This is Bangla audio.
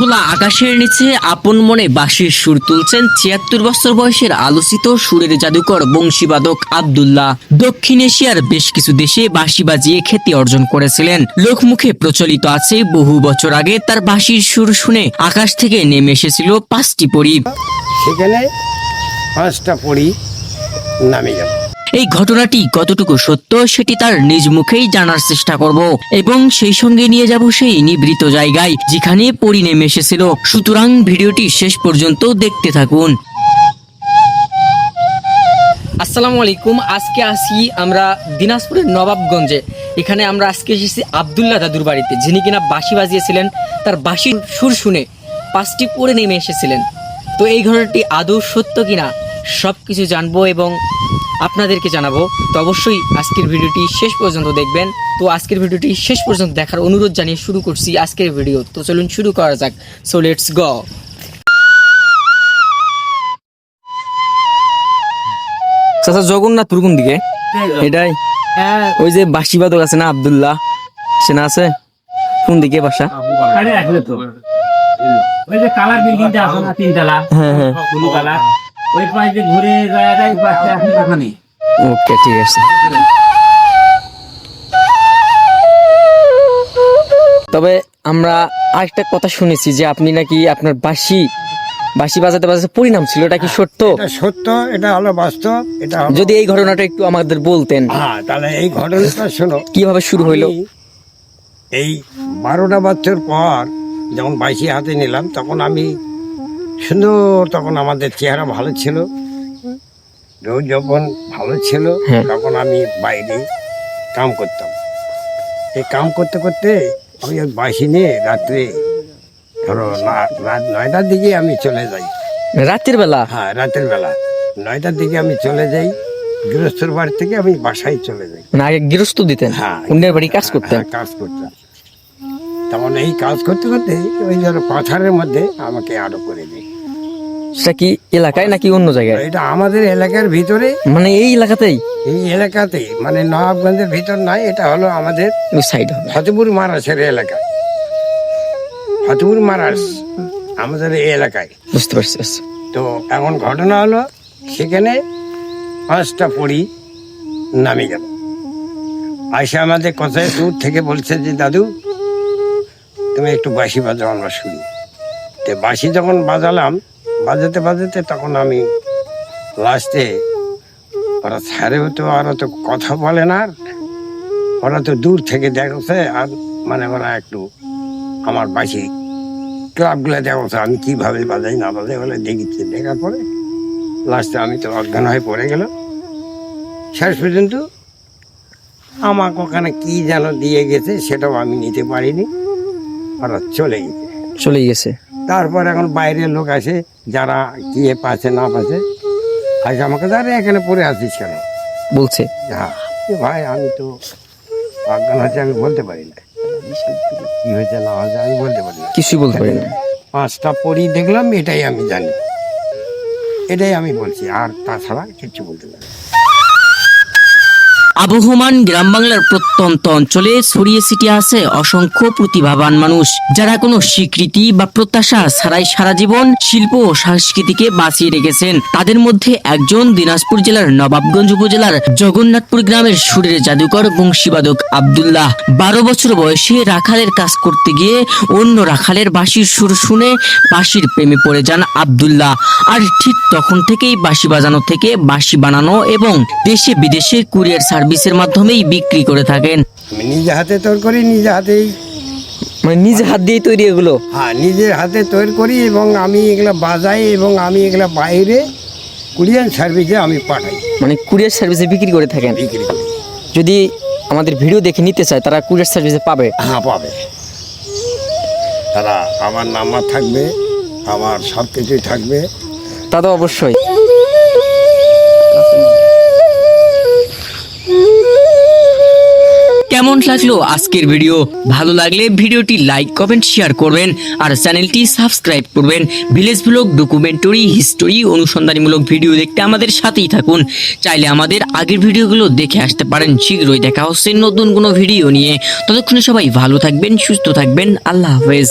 খোলা আকাশের নিচে আপন মনে বাঁশির সুর তুলছেন ৭৬ বছর বয়সের আলোচিত সুরের জাদুকর বংশীবাদক আব্দুল্লাহ। দক্ষিণ এশিয়ার বেশ কিছু দেশে বাঁশি বাজিয়ে খ্যাতি অর্জন করেছিলেন। লোকমুখে প্রচলিত আছে বহু বছর আগে তার বাঁশির সুর শুনে আকাশ থেকে নেমে এসেছিল ৫টি পরী। সেখানে ৫টা পরী নামে গেল। এই ঘটনাটি কতটুকু সত্য সেটি তার নিজ মুখেই জানার চেষ্টা করব এবং সেই সঙ্গে নিয়ে যাব সেই নিভৃত জায়গায় যেখানে পরী নেমে এসেছিল। সুতরাং ভিডিওটি শেষ পর্যন্ত দেখতে থাকুন। আসসালামু আলাইকুম। আজকে আসি আমরা দিনাজপুরের নবাবগঞ্জে। এখানে আমরা আজকে এসেছি আব্দুল্লাহ দাদুর বাড়িতে, যিনি কিনা বাঁশি বাজিয়েছিলেন। তার বাঁশির সুর শুনে ৫টি পরী নেমে এসেছিলেন। তো এই ঘটনাটি আদৌ সত্য কিনা সবকিছু জানবো এবং আপনাদেরকে জানাবো। তো অবশ্যই আজকের ভিডিওটি শেষ পর্যন্ত দেখবেন। তো আজকের ভিডিওটি শেষ পর্যন্ত দেখার অনুরোধ জানিয়ে শুরু করছি আজকের ভিডিও। তো চলুন শুরু করা যাক। So let's go. চাচা জগন্নাথপুর কোন দিকে? এটাই ওই যে বাঁশি বাদক আছে না আব্দুল্লাহ, সে না আছে? কোন দিকে বাসা? ওই যে কালার বিল্ডিংটা আছে না, ৩ তলা। হ্যাঁ হ্যাঁ, ব্লু কালার। ওই পাশে ঘুরে যায় পাশে আছে ওখানে। ওকে ঠিক আছে। তবে আমরা আরেকটা কথা শুনেছি যে আপনি নাকি আপনার বাঁশি বাজাতে বাজাতে পরিণাম ছিল, এটা কি সত্য? এটা সত্য, এটা হলো বাস্তব। এটা হলো- যদি এই ঘটনাটা একটু আমাদের বলতেন। হ্যাঁ, তাহলে এই ঘটনাটা শোনো। কিভাবে শুরু হইলো? আমি এই 12টা বছর পর যখন বাঁশি হাতে নিলাম তখন আমি সুন্দর, তখন আমাদের চেহারা ভালো ছিল, রোজ যখন ভালো ছিল, হ্যাঁ। তখন আমি বাইরে কাম করতাম। এই কাম করতে করতে আমি ওই বাঁশি নিয়ে রাত্রে ধরো রাত 9টার দিকে আমি চলে যাই। রাতের বেলা? হ্যাঁ, রাতের বেলা 9টার দিকে আমি চলে যাই। গৃহস্থর বাড়ি থেকে আমি বাসায় চলে যাই। মানে আগে গৃহস্থ দিতেন? হ্যাঁ, অন্যের বাড়ি কাজ করতেন? হ্যাঁ, কাজ করতাম। তখন এই কাজ করতে করতে ওই ধরো পাথারের মধ্যে আমাকে আরো করে দেয়। সেটা কি এলাকায় নাকি অন্য জায়গায়? এটা আমাদের এলাকার ভিতরে, মানে এই এলাকাতেই? এই এলাকাতেই, মানে নবাবগঞ্জের ভিতর নয়, এটা হলো আমাদের ওই সাইড হবে। ফতেপুর মারাসের এলাকায়। ফতেপুর মারাস আমাদের এই এলাকায়। বুঝতে পারছি। তো এখন ঘটনা হলো সেখানে 5টা পরী নামে গেল। আইসা আমাদের কথায় দূর থেকে বলছে যে দাদু তুমি একটু বাঁশি বাজাও, আমরা শুনি। তো বাঁশি যখন বাজালাম, বাজাতে বাজাতে তখন আমি লাস্টে, ওরা স্যারেও তো আর তো কথা বলে না, আর ওরা তো দূর থেকে দেখছে, আর মানে ওরা একটু আমার বাঁশি ক্লাবগুলো দেখছে আমি কিভাবে বাজাই না বাজাই, বলে দেখিচ্ছে। দেখার পরে লাস্টে আমি তো অজ্ঞান হয়ে পড়ে গেল। শেষ পর্যন্ত আমাকে ওখানে কি যেন দিয়ে গেছে সেটাও আমি নিতে পারিনি, ওরা চলে গেছে। তারপর এখন বাইরের লোক আসে, যারা কি পাচ্ছে না পাচ্ছে, আজ আমাকে যারা এখানে পড়ে আসিস কেন বলছে? হ্যাঁ ভাই, আমি তো অজ্ঞান হচ্ছে, আমি বলতে পারি না কি হয়েছে না হয়েছে, আমি বলতে পারি না, কিছুই বলতে পারি না। 5টা পরী দেখলাম, এটাই আমি জানি, এটাই আমি বলছি, আর তাছাড়া কিছু বলতে পারি না। আবহমান গ্রাম বাংলার প্রত্যন্ত অঞ্চলে ছড়িয়ে ছিটিয়ে আছে অসংখ্য প্রতিভাবান মানুষ, যারা কোনো স্বীকৃতি বা প্রত্যাশা ছাড়াই সারা জীবন শিল্প ও সংস্কৃতিকে বাঁচিয়ে রেখেছেন। তাদের মধ্যে একজন দিনাজপুর জেলার নবাবগঞ্জ উপজেলার জগন্নাথপুর গ্রামের সুরের জাদুকর বংশীবাদক আব্দুল্লাহ। 12 বছর বয়সে রাখালের কাজ করতে গিয়ে অন্য রাখালের বাঁশির সুর শুনে বাঁশির প্রেমে পড়ে যান আব্দুল্লাহ। আর ঠিক তখন থেকেই বাঁশি বাজানো থেকে বাঁশি বানানো এবং দেশে বিদেশে কুরিয়ার সার্ভিসের মাধ্যমেই বিক্রি করে থাকেন। আমি নিজে হাতে তৈরি করি, নিজে হাতেই, মানে নিজে হাত দিয়ে তৈরি এগুলো? হ্যাঁ, নিজের হাতে তৈরি করি এবং আমি এগুলা বাজাই এবং আমি এগুলা বাইরে কুরিয়ার সার্ভিসে আমি পাঠাই, মানে কুরিয়ার সার্ভিসে বিক্রি করে থাকেন? বিক্রি করি। যদি আমাদের ভিডিও দেখে নিতে চায় তারা কুরিয়ার সার্ভিসে পাবে? হ্যাঁ, পাবে। তারা আমার নাম্বার থাকবে, আমার সব কিছুই থাকবে। তা তো অবশ্যই। কেমন লাগলো আজকের ভিডিও? ভালো লাগলে ভিডিওটি লাইক কমেন্ট শেয়ার করবেন আর চ্যানেলটি সাবস্ক্রাইব করবেন। ভিলেজ ব্লগ, ডকুমেন্টারি, হিস্টোরি, অনুসন্ধানীমূলক ভিডিও দেখতে আমাদের সাথেই থাকুন। চাইলে আমাদের আগের ভিডিওগুলো দেখে আসতে পারেন। শীঘ্রই দেখা হচ্ছে নতুন কোনো ভিডিও নিয়ে। ততক্ষণে সবাই ভালো থাকবেন, সুস্থ থাকবেন। আল্লাহ হাফেজ।